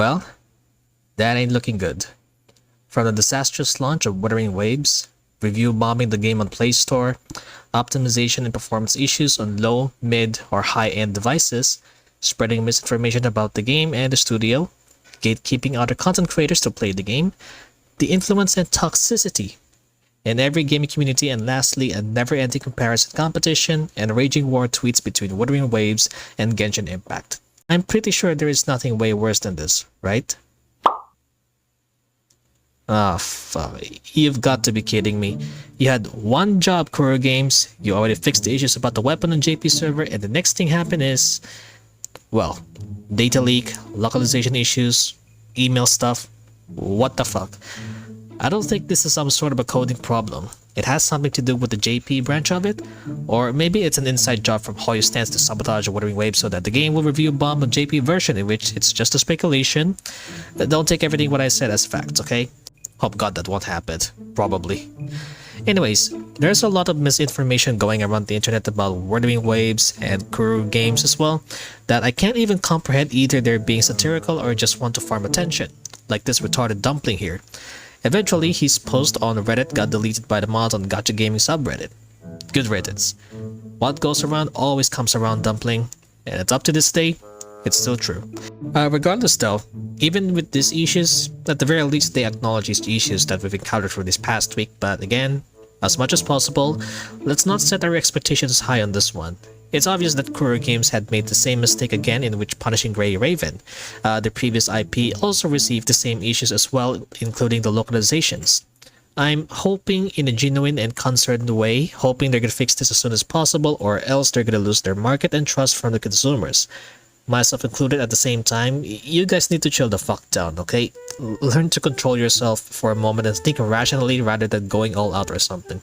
Well, that ain't looking good. From the disastrous launch of Wuthering Waves, review bombing the game on Play Store, optimization and performance issues on low, mid, or high-end devices, spreading misinformation about the game and the studio, gatekeeping other content creators to play the game, the influence and toxicity in every gaming community, and lastly, a never-ending comparison competition and raging war tweets between Wuthering Waves and Genshin Impact. I'm pretty sure there is nothing way worse than this, right? Ah, fuck. You've got to be kidding me. You had one job, Kuro Games, you already fixed the issues about the weapon on JP server, and the next thing happened is... well, data leak, localization issues, email stuff. What the fuck? I don't think this is some sort of a coding problem. It has something to do with the JP branch of it, or maybe it's an inside job from Hoyo Stance to sabotage a Wuthering Wave so that the game will review bomb a JP version, in which it's just a speculation. Don't take everything what I said as facts, okay? Hope God that won't happen. Probably. Anyways, there's a lot of misinformation going around the internet about Wuthering Waves and Kuro Games as well, that I can't even comprehend. Either they're being satirical or just want to farm attention, like this retarded dumpling here. Eventually, his post on Reddit got deleted by the mods on Gacha Gaming subreddit. Good riddance. What goes around always comes around, dumpling, and it's up to this day, it's still true. Regardless though, even with these issues, at the very least they acknowledge these issues that we've encountered for this past week, but again, as much as possible, let's not set our expectations high on this one. It's obvious that Kuro Games had made the same mistake again, in which punishing Grey Raven. The previous IP also received the same issues as well, including the localizations. I'm hoping in a genuine and concerned way, hoping they're gonna fix this as soon as possible, or else they're gonna lose their market and trust from the consumers. Myself included at the same time. You guys need to chill the fuck down, okay? Learn to control yourself for a moment and think rationally rather than going all out or something.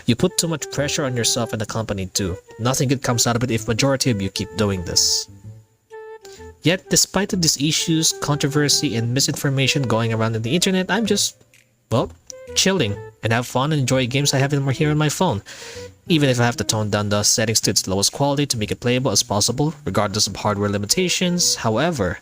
You put too much pressure on yourself and the company too. Nothing good comes out of it if majority of you keep doing this. Yet, despite of these issues, controversy, and misinformation going around in the internet, I'm just, well, chilling and have fun and enjoy games I have here on my phone. Even if I have to tone down the settings to its lowest quality to make it playable as possible, regardless of hardware limitations. However,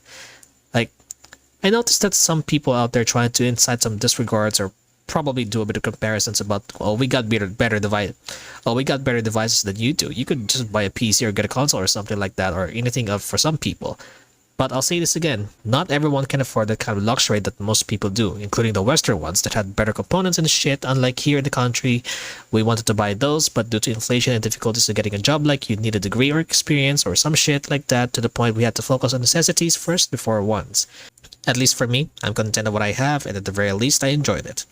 I noticed that some people out there trying to incite some disregards or probably do a bit of comparisons about, oh, we got better devices than you do. You could just buy a PC or get a console or something like that, or anything for some people. But I'll say this again, not everyone can afford that kind of luxury that most people do, including the Western ones that had better components and shit. Unlike here in the country, we wanted to buy those, but due to inflation and difficulties of getting a job, like you'd need a degree or experience or some shit like that, to the point we had to focus on necessities first before wants. At least for me, I'm content with what I have, and at the very least, I enjoyed it.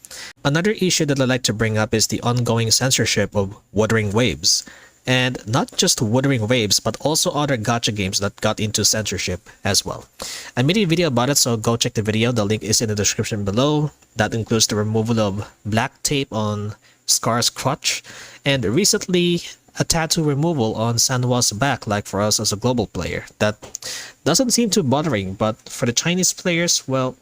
Another issue that I'd like to bring up is the ongoing censorship of Wuthering Waves. And not just Wuthering Waves, but also other gacha games that got into censorship as well. I made a video about it, so go check the video. The link is in the description below. That includes the removal of black tape on Scar's crotch, and recently a tattoo removal on Sanwa's back, like for us as a global player. That doesn't seem too bothering, but for the Chinese players, well,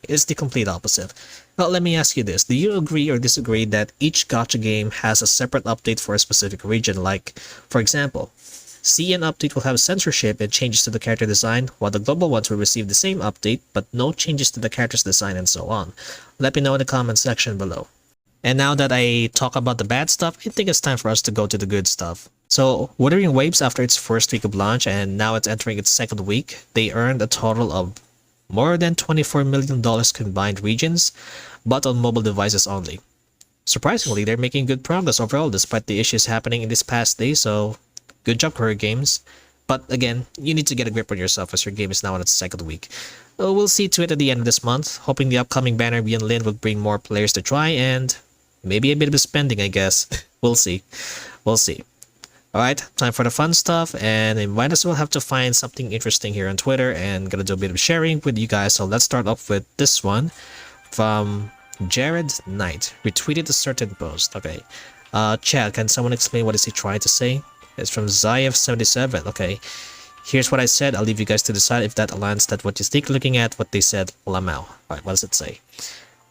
it's the complete opposite. Well, let me ask you this. Do you agree or disagree that each gacha game has a separate update for a specific region? Like, for example, CN update will have censorship and changes to the character design, while the global ones will receive the same update, but no changes to the character's design and so on. Let me know in the comment section below. And now that I talk about the bad stuff, I think it's time for us to go to the good stuff. So, Wuthering Waves, after its first week of launch, and now it's entering its second week, they earned a total of more than $24 million combined regions, but on mobile devices only. Surprisingly, they're making good progress overall despite the issues happening in this past day, so good job, Kuro Games. But again, you need to get a grip on yourself as your game is now on its second week. We'll see to it at the end of this month, hoping the upcoming banner Beyond Lin will bring more players to try and maybe a bit of spending, I guess. We'll see. We'll see. Alright, time for the fun stuff, and I might as well have to find something interesting here on Twitter, and gonna do a bit of sharing with you guys. So let's start off with this one from Jared Knight. Retweeted a certain post. Okay. Chad, can someone explain what is he trying to say? It's from Zayev77. Okay. Here's what I said. I'll leave you guys to decide if that aligns with what you think looking at what they said. Lamau. Alright, what does it say?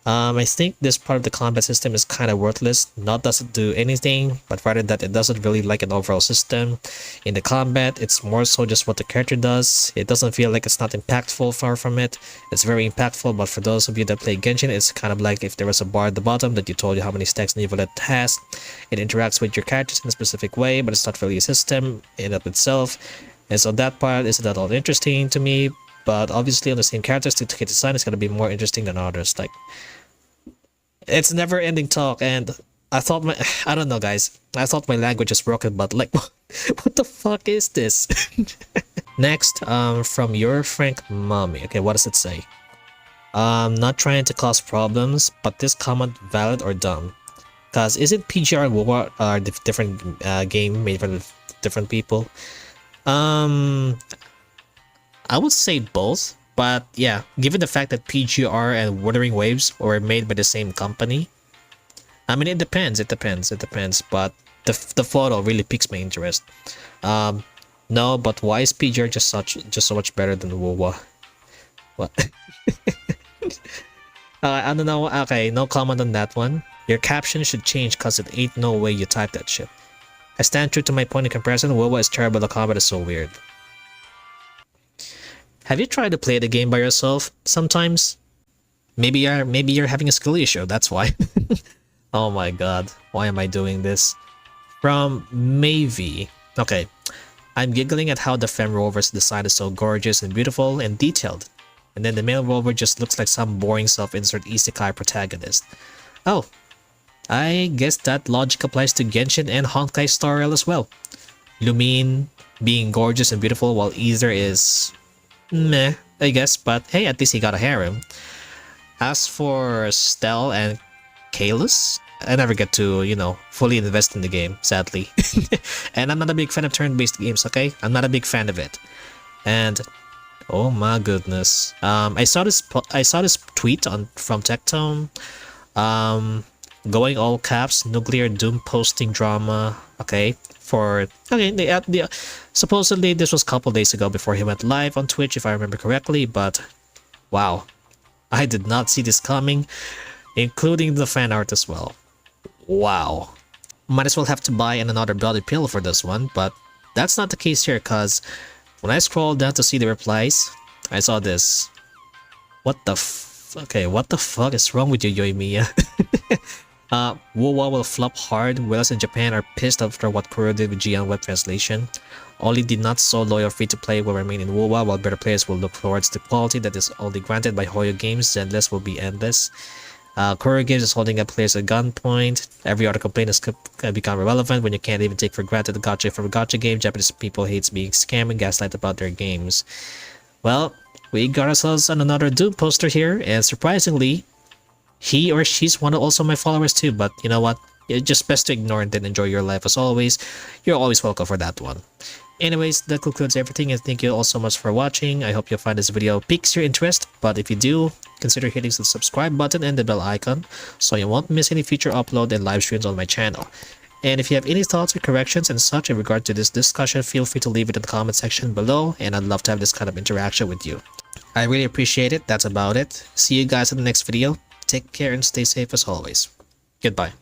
I think this part of the combat system is kind of worthless. Not doesn't do anything, but rather that it doesn't really like an overall system. In the combat, it's more so just what the character does. It doesn't feel like it's not impactful, far from it. It's very impactful, but for those of you that play Genshin, it's kind of like if there was a bar at the bottom that you told you how many stacks Nivel it has. It interacts with your characters in a specific way, but it's not really a system in of itself. And so that part isn't at all interesting to me. But obviously on the same characters, to get design is going to be more interesting than others. Like, it's never ending talk, and I thought I don't know, guys. I thought my language is broken, but like, what the fuck is this? Next, from your Frank Mommy. Okay, what does it say? Not trying to cause problems, but this comment valid or dumb? Cause isn't PGR and WoW are different game made for different people? I would say both, but yeah, given the fact that PGR and Wuthering Waves were made by the same company, I mean, it depends, but the photo really piques my interest. No, but why is PGR just so much better than WoW? What? I don't know. Okay, no comment on that one. Your caption should change cause it ain't no way you type that shit. I stand true to my point in comparison. WoW is terrible, the combat is so weird. Have you tried to play the game by yourself sometimes? Maybe you're having a skill issue, that's why. Oh my god, why am I doing this? From Maybe. Okay, I'm giggling at how the Fem Rover's design is so gorgeous and beautiful and detailed. And then the male rover just looks like some boring self-insert isekai protagonist. Oh, I guess that logic applies to Genshin and Honkai Star Rail as well. Lumine being gorgeous and beautiful while Ether is meh, I guess, but hey, at least he got a harem. As for Stel and Kalos, I never get to, you know, fully invest in the game, sadly. And I'm not a big fan of turn-based games, okay? I'm not a big fan of it. And oh my goodness, I saw this tweet from Tectone, going all caps, nuclear doom posting drama. Okay, supposedly this was a couple days ago before he went live on Twitch, if I remember correctly. But wow, I did not see this coming, including the fan art as well. Wow, might as well have to buy another bloody pill for this one, but that's not the case here, cause when I scrolled down to see the replies, I saw this. What the what the fuck is wrong with you, Yoimiya? WoW will flop hard. Whales in Japan are pissed after what Kuro did with jiyan web translation. Only the not so loyal free-to-play will remain in WoW, while better players will look towards the quality that is only granted by Hoyo Games. Zenless will be endless. Kuro Games is holding up players at gunpoint. Every other complaint has become irrelevant when you can't even take for granted the gacha from a gacha game. Japanese people hates being scammed and gaslighted about their games. Well, we got ourselves on another Doom poster here, and surprisingly, he or she's one of also my followers too, but you know what? It's just best to ignore it and enjoy your life as always. You're always welcome for that one. Anyways, that concludes everything, and thank you all so much for watching. I hope you'll find this video piques your interest, but if you do, consider hitting the subscribe button and the bell icon so you won't miss any future upload and live streams on my channel. And if you have any thoughts or corrections and such in regard to this discussion, feel free to leave it in the comment section below, and I'd love to have this kind of interaction with you. I really appreciate it. That's about it. See you guys in the next video. Take care and stay safe as always. Goodbye.